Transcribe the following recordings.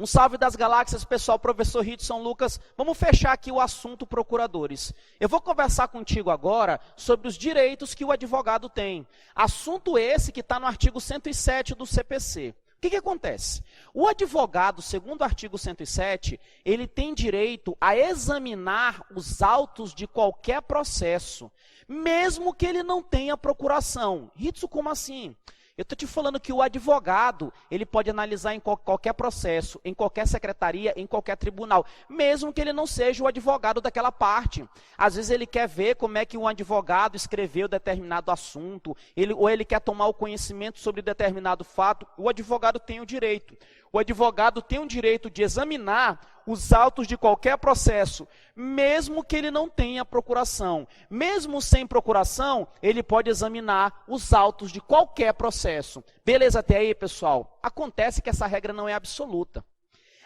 Um salve das galáxias, pessoal, professor Ridson Lucas. Vamos fechar aqui o assunto procuradores. Eu vou conversar contigo agora sobre os direitos que o advogado tem. Assunto esse que está no artigo 107 do CPC. O que acontece? O advogado, segundo o artigo 107, ele tem direito a examinar os autos de qualquer processo, mesmo que ele não tenha procuração. Ridson, como assim? Eu estou te falando que o advogado, ele pode analisar em qualquer processo, em qualquer secretaria, em qualquer tribunal, mesmo que ele não seja o advogado daquela parte. Às vezes ele quer ver como é que um advogado escreveu determinado assunto, ou ele quer tomar o conhecimento sobre determinado fato, o advogado tem o direito. O advogado tem o direito de examinar os autos de qualquer processo, mesmo que ele não tenha procuração. Mesmo sem procuração, ele pode examinar os autos de qualquer processo. Beleza até aí, pessoal? Acontece que essa regra não é absoluta.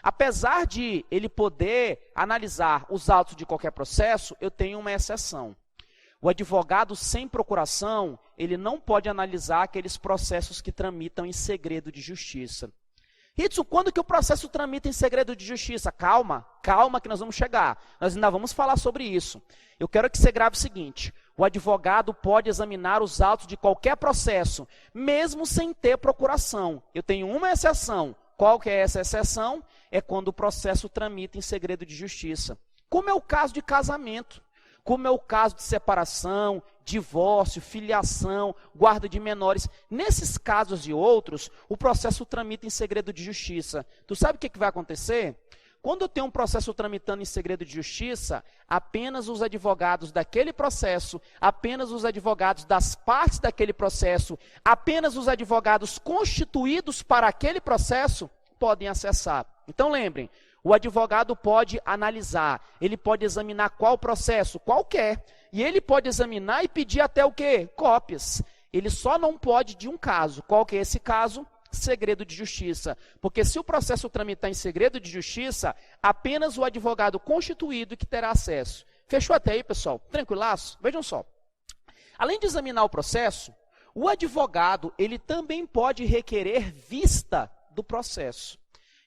Apesar de ele poder analisar os autos de qualquer processo, eu tenho uma exceção. O advogado sem procuração, ele não pode analisar aqueles processos que tramitam em segredo de justiça. Ridson, quando que o processo tramita em segredo de justiça? Calma, calma que nós vamos chegar. Nós ainda vamos falar sobre isso. Eu quero que você grave o seguinte: o advogado pode examinar os autos de qualquer processo, mesmo sem ter procuração. Eu tenho uma exceção. Qual que é essa exceção? É quando o processo tramita em segredo de justiça. Como é o caso de casamento, como é o caso de separação, divórcio, filiação, guarda de menores. Nesses casos e outros, o processo tramita em segredo de justiça. Tu sabe o que vai acontecer? Quando eu tenho um processo tramitando em segredo de justiça, apenas os advogados daquele processo, apenas os advogados das partes daquele processo, apenas os advogados constituídos para aquele processo podem acessar. Então lembrem, o advogado pode analisar, ele pode examinar qual processo, qualquer, e ele pode examinar e pedir até o quê? Cópias. Ele só não pode de um caso. Qual que é esse caso? Segredo de justiça. Porque se o processo tramitar em segredo de justiça, apenas o advogado constituído que terá acesso. Fechou até aí, pessoal? Tranquilaço? Vejam só. Além de examinar o processo, o advogado, ele também pode requerer vista do processo.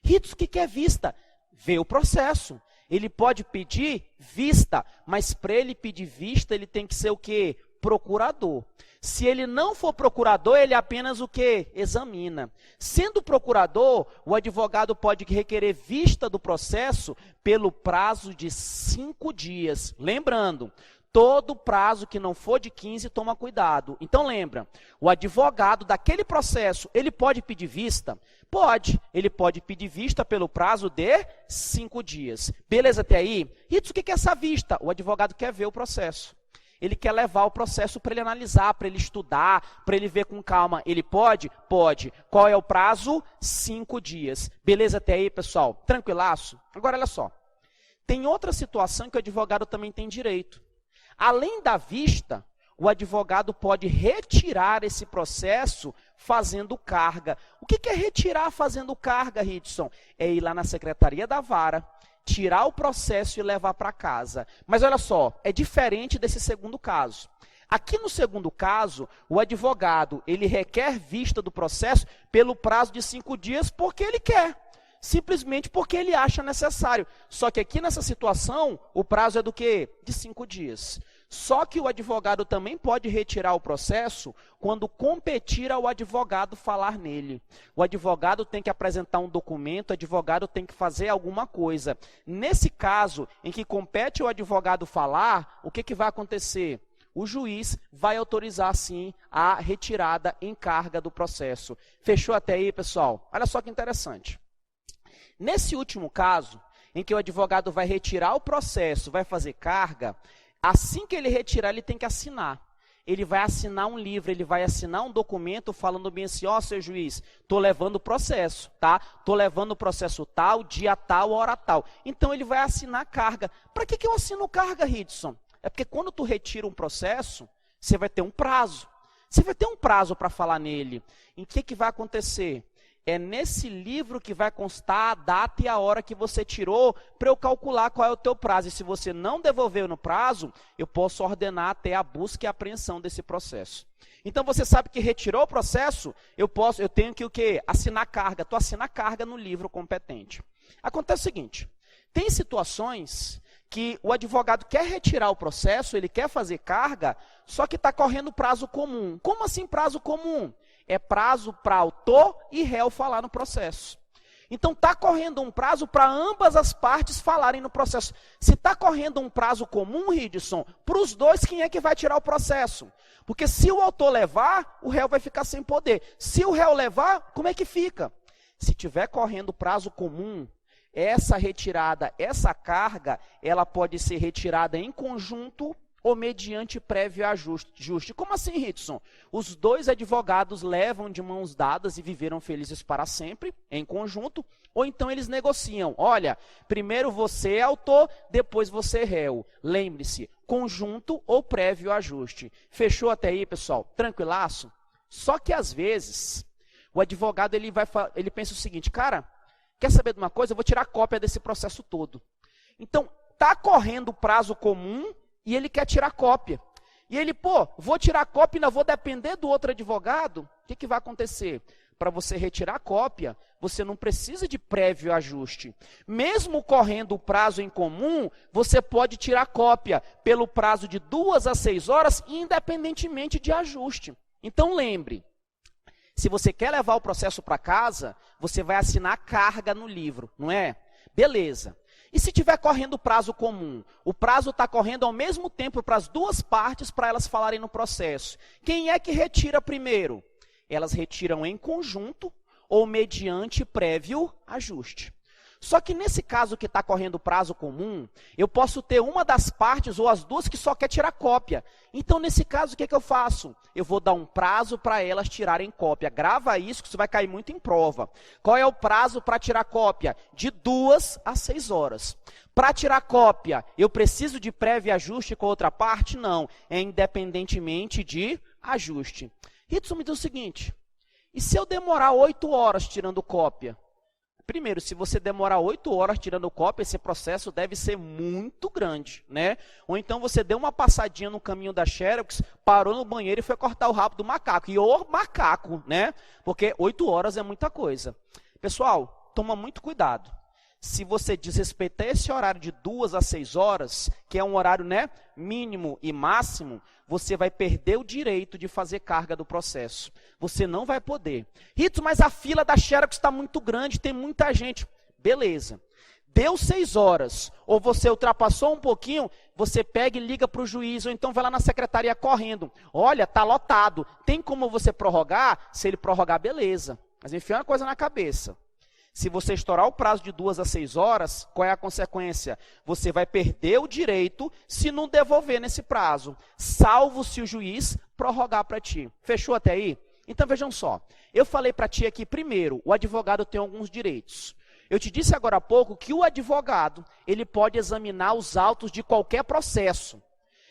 Ridson, o que é vista? Ver o processo. Ele pode pedir vista, mas para ele pedir vista, ele tem que ser o quê? Procurador. Se ele não for procurador, ele apenas o quê? Examina. Sendo procurador, o advogado pode requerer vista do processo pelo prazo de 5 dias. Lembrando, todo prazo que não for de 15, toma cuidado. Então lembra, o advogado daquele processo, ele pode pedir vista? Pode. Ele pode pedir vista pelo prazo de 5 dias. Beleza até aí? Ridson, o que é essa vista? O advogado quer ver o processo. Ele quer levar o processo para ele analisar, para ele estudar, para ele ver com calma. Ele pode? Pode. Qual é o prazo? 5 dias. Beleza até aí, pessoal? Tranquilaço? Agora, olha só. Tem outra situação que o advogado também tem direito. Além da vista, o advogado pode retirar esse processo fazendo carga. O que é retirar fazendo carga, Ridson? É ir lá na secretaria da vara, tirar o processo e levar para casa. Mas olha só, é diferente desse segundo caso. Aqui no segundo caso, o advogado, ele requer vista do processo pelo prazo de 5 dias porque ele quer. Simplesmente porque ele acha necessário. Só que aqui nessa situação, o prazo é do quê? De 5 dias. Só que o advogado também pode retirar o processo quando competir ao advogado falar nele. O advogado tem que apresentar um documento, o advogado tem que fazer alguma coisa. Nesse caso, em que compete ao advogado falar, o que vai acontecer? O juiz vai autorizar, sim, a retirada em carga do processo. Fechou até aí, pessoal? Olha só que interessante. Nesse último caso, em que o advogado vai retirar o processo, vai fazer carga, assim que ele retirar, ele tem que assinar. Ele vai assinar um livro, ele vai assinar um documento falando bem assim, ó, seu juiz, estou levando o processo, tá? Estou levando o processo tal, dia tal, hora tal. Então ele vai assinar carga. Para que eu assino carga, Ridson? É porque quando tu retira um processo, você vai ter um prazo. Você vai ter um prazo para falar nele. Em que vai acontecer? é nesse livro que vai constar a data e a hora que você tirou, para eu calcular qual é o teu prazo. E se você não devolveu no prazo, eu posso ordenar até a busca e a apreensão desse processo. Então você sabe que retirou o processo, eu tenho que o quê? Assinar carga. Tu assina a carga no livro competente. Acontece o seguinte, tem situações que o advogado quer retirar o processo, ele quer fazer carga, só que está correndo prazo comum. Como assim prazo comum? É prazo para autor e réu falar no processo. Então está correndo um prazo para ambas as partes falarem no processo. Se está correndo um prazo comum, Ridson, para os dois, quem é que vai tirar o processo? Porque se o autor levar, o réu vai ficar sem poder. Se o réu levar, como é que fica? Se tiver correndo prazo comum, essa retirada, essa carga, ela pode ser retirada em conjunto ou mediante prévio ajuste. Como assim, Ridson? Os dois advogados levam de mãos dadas e viveram felizes para sempre, em conjunto, ou então eles negociam. Olha, primeiro você é autor, depois você é réu. Lembre-se, conjunto ou prévio ajuste. Fechou até aí, pessoal? Tranquilaço? Só que às vezes, o advogado ele pensa o seguinte, cara, quer saber de uma coisa? Eu vou tirar cópia desse processo todo. Então, está correndo o prazo comum, e ele quer tirar cópia. E ele, vou tirar cópia e ainda vou depender do outro advogado? O que vai acontecer? Para você retirar a cópia, você não precisa de prévio ajuste. Mesmo correndo o prazo em comum, você pode tirar cópia pelo prazo de 2 a 6 horas, independentemente de ajuste. Então lembre, se você quer levar o processo para casa, você vai assinar carga no livro, não é? Beleza. E se tiver correndo o prazo comum? O prazo está correndo ao mesmo tempo para as duas partes, para elas falarem no processo. Quem é que retira primeiro? Elas retiram em conjunto ou mediante prévio ajuste. Só que nesse caso que está correndo o prazo comum, eu posso ter uma das partes ou as duas que só quer tirar cópia. Então, nesse caso, o que eu faço? Eu vou dar um prazo para elas tirarem cópia. Grava isso, que isso vai cair muito em prova. Qual é o prazo para tirar cópia? De 2 a 6 horas. Para tirar cópia, eu preciso de prévio ajuste com a outra parte? Não. É independentemente de ajuste. Ridson, me diz o seguinte, e se eu demorar 8 horas tirando cópia? Primeiro, se você demorar 8 horas tirando cópia, esse processo deve ser muito grande, né? Ou então você deu uma passadinha no caminho da Xerox, parou no banheiro e foi cortar o rabo do macaco. E o macaco, né? Porque 8 horas é muita coisa. Pessoal, toma muito cuidado. Se você desrespeitar esse horário de 2 a 6 horas, que é um horário, né, mínimo e máximo, você vai perder o direito de fazer carga do processo. Você não vai poder. Rito, mas a fila da Xerox está muito grande, tem muita gente. Beleza. Deu 6 horas, ou você ultrapassou um pouquinho, você pega e liga para o juiz, ou então vai lá na secretaria correndo. Olha, está lotado. Tem como você prorrogar? Se ele prorrogar, beleza. Mas enfia uma coisa na cabeça. Se você estourar o prazo de 2 a 6 horas, qual é a consequência? Você vai perder o direito se não devolver nesse prazo, salvo se o juiz prorrogar para ti. Fechou até aí? Então vejam só, eu falei para ti aqui primeiro, o advogado tem alguns direitos. Eu te disse agora há pouco que o advogado, ele pode examinar os autos de qualquer processo.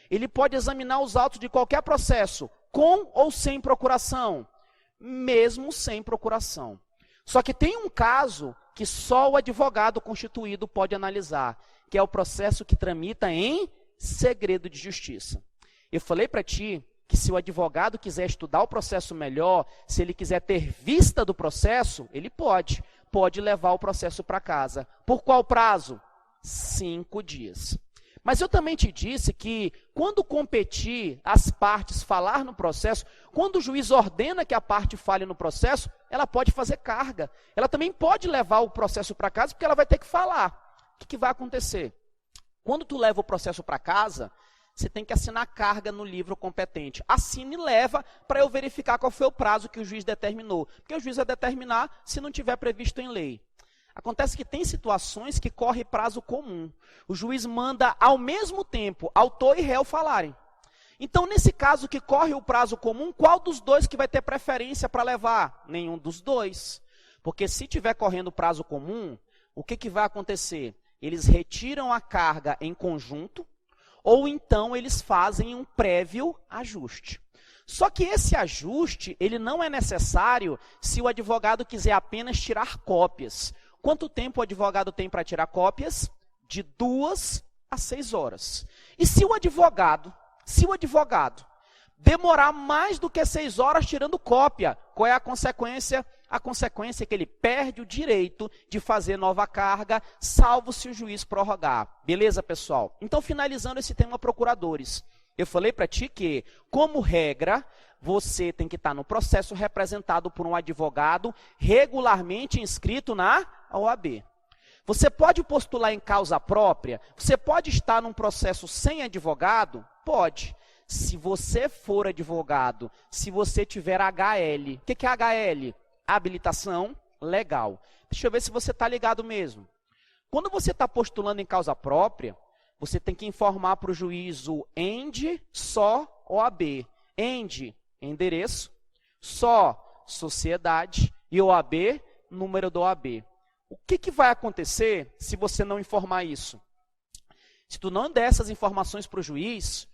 Ele pode examinar os autos de qualquer processo, com ou sem procuração, mesmo sem procuração. Só que tem um caso que só o advogado constituído pode analisar, que é o processo que tramita em segredo de justiça. Eu falei para ti que se o advogado quiser estudar o processo melhor, se ele quiser ter vista do processo, ele pode levar o processo para casa. Por qual prazo? 5 dias. Mas eu também te disse que quando competir as partes falar no processo, quando o juiz ordena que a parte fale no processo, ela pode fazer carga. Ela também pode levar o processo para casa, porque ela vai ter que falar. O que vai acontecer? Quando tu leva o processo para casa, você tem que assinar carga no livro competente. Assine e leva para eu verificar qual foi o prazo que o juiz determinou. Porque o juiz vai determinar se não tiver previsto em lei. Acontece que tem situações que corre prazo comum. O juiz manda ao mesmo tempo autor e réu falarem. Então, nesse caso que corre o prazo comum, qual dos dois que vai ter preferência para levar? Nenhum dos dois. Porque se tiver correndo o prazo comum, o que vai acontecer? Eles retiram a carga em conjunto, ou então eles fazem um prévio ajuste. Só que esse ajuste, ele não é necessário se o advogado quiser apenas tirar cópias. Quanto tempo o advogado tem para tirar cópias? De 2 a 6 horas. E se o advogado demorar mais do que 6 horas tirando cópia, qual é a consequência? A consequência é que ele perde o direito de fazer nova carga, salvo se o juiz prorrogar. Beleza, pessoal? Então, finalizando esse tema procuradores, eu falei para ti que, como regra, você tem que estar no processo representado por um advogado regularmente inscrito na OAB. Você pode postular em causa própria? Você pode estar num processo sem advogado? Pode. Se você for advogado, se você tiver HL, o que é HL? Habilitação legal. Deixa eu ver se você está ligado mesmo. Quando você está postulando em causa própria, você tem que informar para o juiz o END, só OAB. END, endereço, só sociedade e OAB, número do OAB. O que vai acontecer se você não informar isso? Se tu não der essas informações para o juiz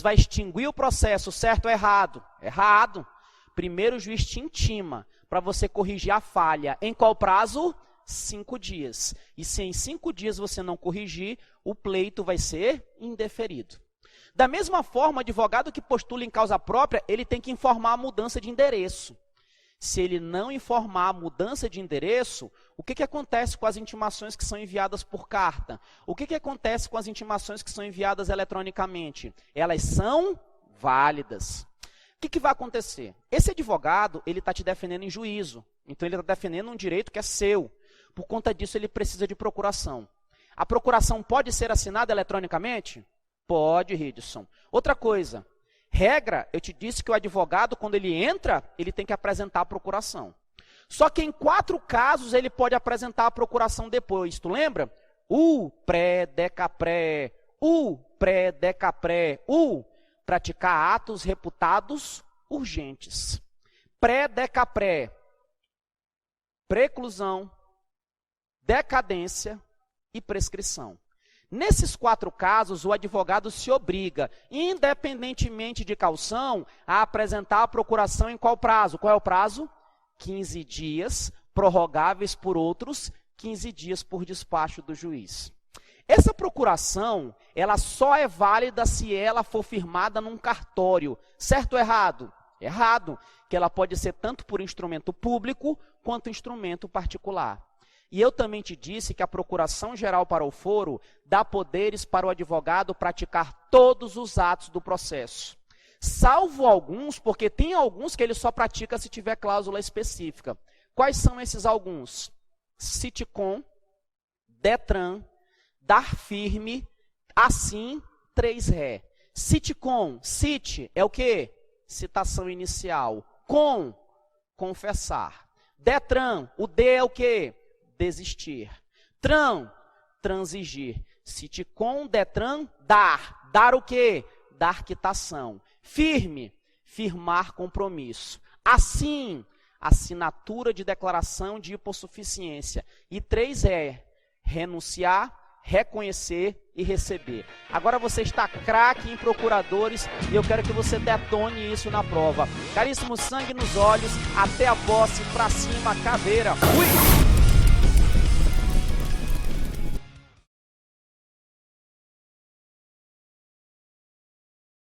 vai extinguir o processo, certo ou errado? Errado. Primeiro o juiz te intima para você corrigir a falha. Em qual prazo? 5 dias. E se em 5 dias você não corrigir, o pleito vai ser indeferido. Da mesma forma, o advogado que postula em causa própria, ele tem que informar a mudança de endereço. Se ele não informar a mudança de endereço, o que acontece com as intimações que são enviadas por carta? O que acontece com as intimações que são enviadas eletronicamente? Elas são válidas. O que vai acontecer? Esse advogado, ele está te defendendo em juízo. Então, ele está defendendo um direito que é seu. Por conta disso, ele precisa de procuração. A procuração pode ser assinada eletronicamente? Pode, Ridson. Outra coisa, regra, eu te disse que o advogado, quando ele entra, ele tem que apresentar a procuração. Só que em 4 casos, ele pode apresentar a procuração depois. Tu lembra? Pré-decapré, pré-decapré, praticar atos reputados urgentes. Pré-decapré, preclusão, decadência e prescrição. Nesses 4 casos, o advogado se obriga, independentemente de caução, a apresentar a procuração em qual prazo? Qual é o prazo? 15 dias, prorrogáveis por outros 15 dias por despacho do juiz. Essa procuração, ela só é válida se ela for firmada num cartório. Certo ou errado? Errado, que ela pode ser tanto por instrumento público quanto instrumento particular. E eu também te disse que a Procuração Geral para o Foro dá poderes para o advogado praticar todos os atos do processo. Salvo alguns, porque tem alguns que ele só pratica se tiver cláusula específica. Quais são esses alguns? Citicom, Detran, dar firme, assim, 3 ré. Citicom, cite, é o quê? Citação inicial. Com, confessar. Detran, o D é o quê? Desistir. Tran, transigir. Citicom, Detran, dar. Dar o quê? Dar quitação. Firme, firmar compromisso. Assim, assinatura de declaração de hipossuficiência. E 3 é renunciar, reconhecer e receber. Agora você está craque em procuradores e eu quero que você detone isso na prova. Caríssimo, sangue nos olhos, até a posse, pra cima, caveira. Fui!